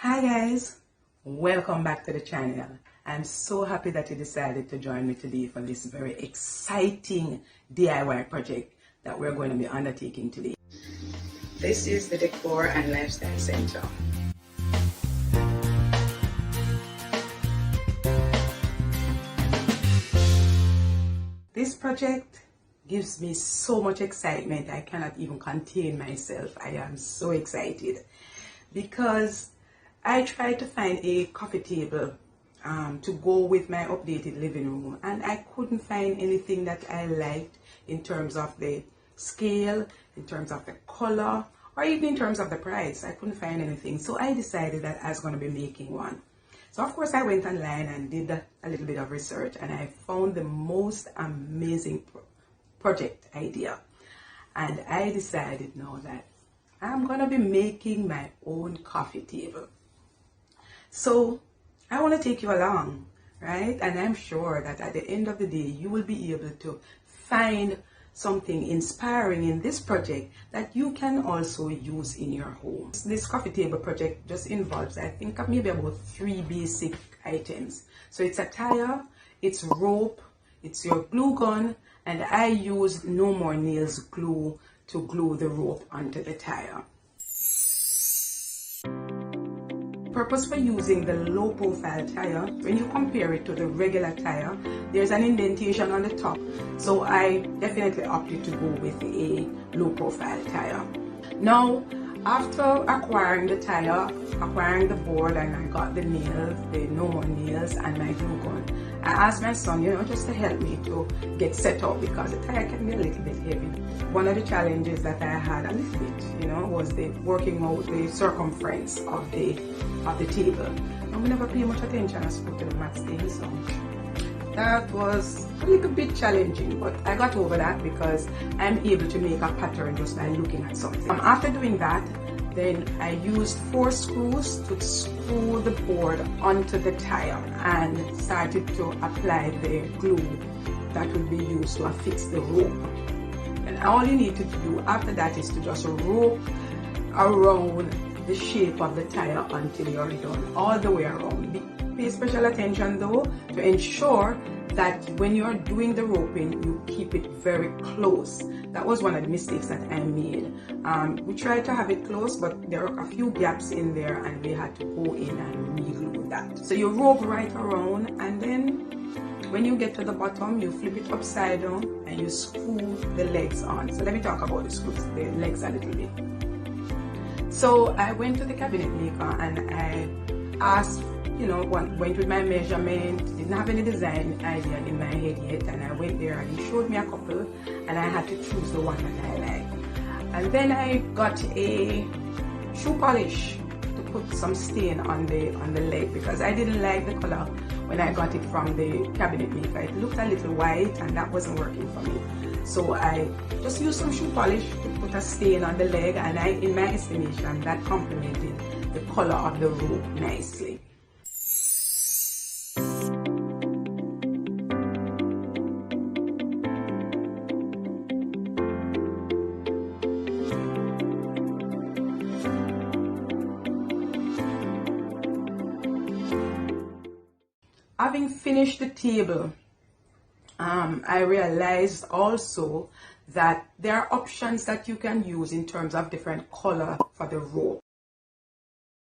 Hi guys, welcome back to the channel. I'm so happy that you decided to join me today for this very exciting DIY project that we're going to be undertaking today. This is the Decor and Lifestyle Center. This project gives me so much excitement I cannot even contain myself. I am so excited because I tried to find a coffee table to go with my updated living room, and I couldn't find anything that I liked in terms of the scale, in terms of the color, or even in terms of the price. I couldn't find anything, so I decided that I was going to be making one. So of course I went online and did a little bit of research, and I found the most amazing project idea, and I decided now that I'm going to be making my own coffee table. So I want to take you along, right? And I'm sure that at the end of the day, you will be able to find something inspiring in this project that you can also use in your home. This coffee table project just involves, I think, maybe about 3 basic items. So it's a tire, it's rope, it's your glue gun, and I used No More Nails glue to glue the rope onto the tire. Purpose for using the low profile tire, when you compare it to the regular tire, there's an indentation on the top, so I definitely opted to go with a low profile tire. Now, after acquiring the tire, acquiring the board, and I got the nails, the No More Nails, and my glue gun, I asked my son, just to help me to get set up because the tire can be a little bit heavy. One of the challenges that I had a little bit, was the working out the circumference of the table. And we never pay much attention as to the math thing, so that was a little bit challenging, but I got over that because I'm able to make a pattern just by looking at something. After doing that, then I used 4 screws to screw the board onto the tire and started to apply the glue that will be used to affix the rope. And all you need to do after that is to just rope around the shape of the tire until you're done, all the way around. Pay special attention though to ensure that when you're doing the roping, you keep it very close. That was one of the mistakes that I made. We tried to have it close, but there are a few gaps in there and we had to go in and re-glue that. So you rope right around, and then when you get to the bottom, you flip it upside down and you screw the legs on. So let me talk about the legs a little bit. So I went to the cabinet maker and I asked, went with my measurement, didn't have any design idea in my head yet, and I went there and he showed me a couple and I had to choose the one that I liked. And then I got a shoe polish to put some stain on the leg because I didn't like the color when I got it from the cabinet maker. It looked a little white and that wasn't working for me. So I just used some shoe polish to put a stain on the leg, and in my estimation, that complemented the color of the rope nicely. Having finished the table, I realized also that there are options that you can use in terms of different color for the rope.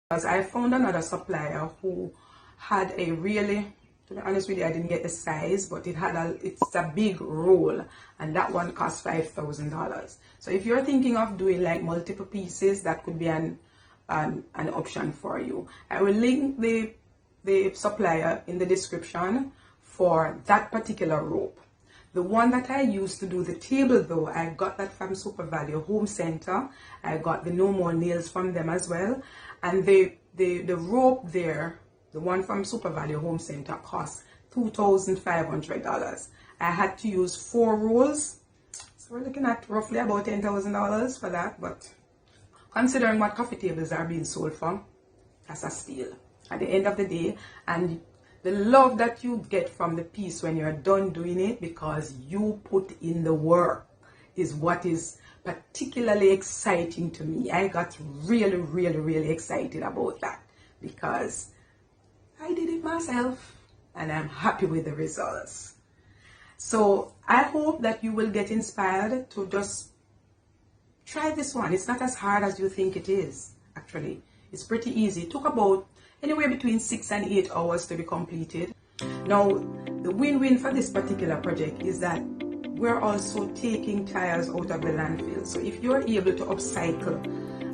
Because I found another supplier who had a really, to be honest with you, I didn't get the size, but it's a big roll, and that one cost $5,000. So if you're thinking of doing like multiple pieces, that could be an option for you. I will link the supplier in the description for that particular rope. The one that I used to do the table though, I got that from Super Value Home Center. I got the No More Nails from them as well. And the rope there, the one from Super Value Home Center, cost $2,500. I had to use 4 rolls. So we're looking at roughly about $10,000 for that. But considering what coffee tables are being sold for, that's a steal at the end of the day. And the love that you get from the piece when you're done doing it because you put in the work is what is particularly exciting to me. I got really excited about that because I did it myself and I'm happy with the results. So I hope that you will get inspired to just try this one. It's not as hard as you think it is, actually. It's pretty easy. It took about anywhere between 6 and 8 hours to be completed. Now, the win-win for this particular project is that we're also taking tires out of the landfill. So if you're able to upcycle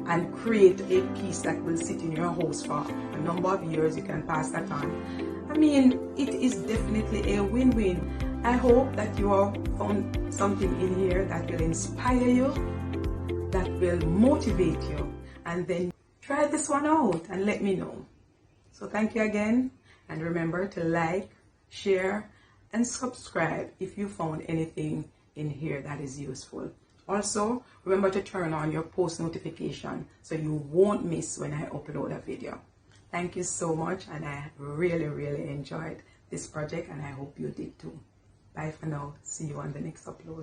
and create a piece that will sit in your house for a number of years, you can pass that on. I mean, it is definitely a win-win. I hope that you have found something in here that will inspire you, that will motivate you, and then try this one out and let me know. So thank you again, and remember to like, share, and subscribe if you found anything in here that is useful. Also, remember to turn on your post notification so you won't miss when I upload a video. Thank you so much, and I really enjoyed this project, and I hope you did too. Bye for now. See you on the next upload.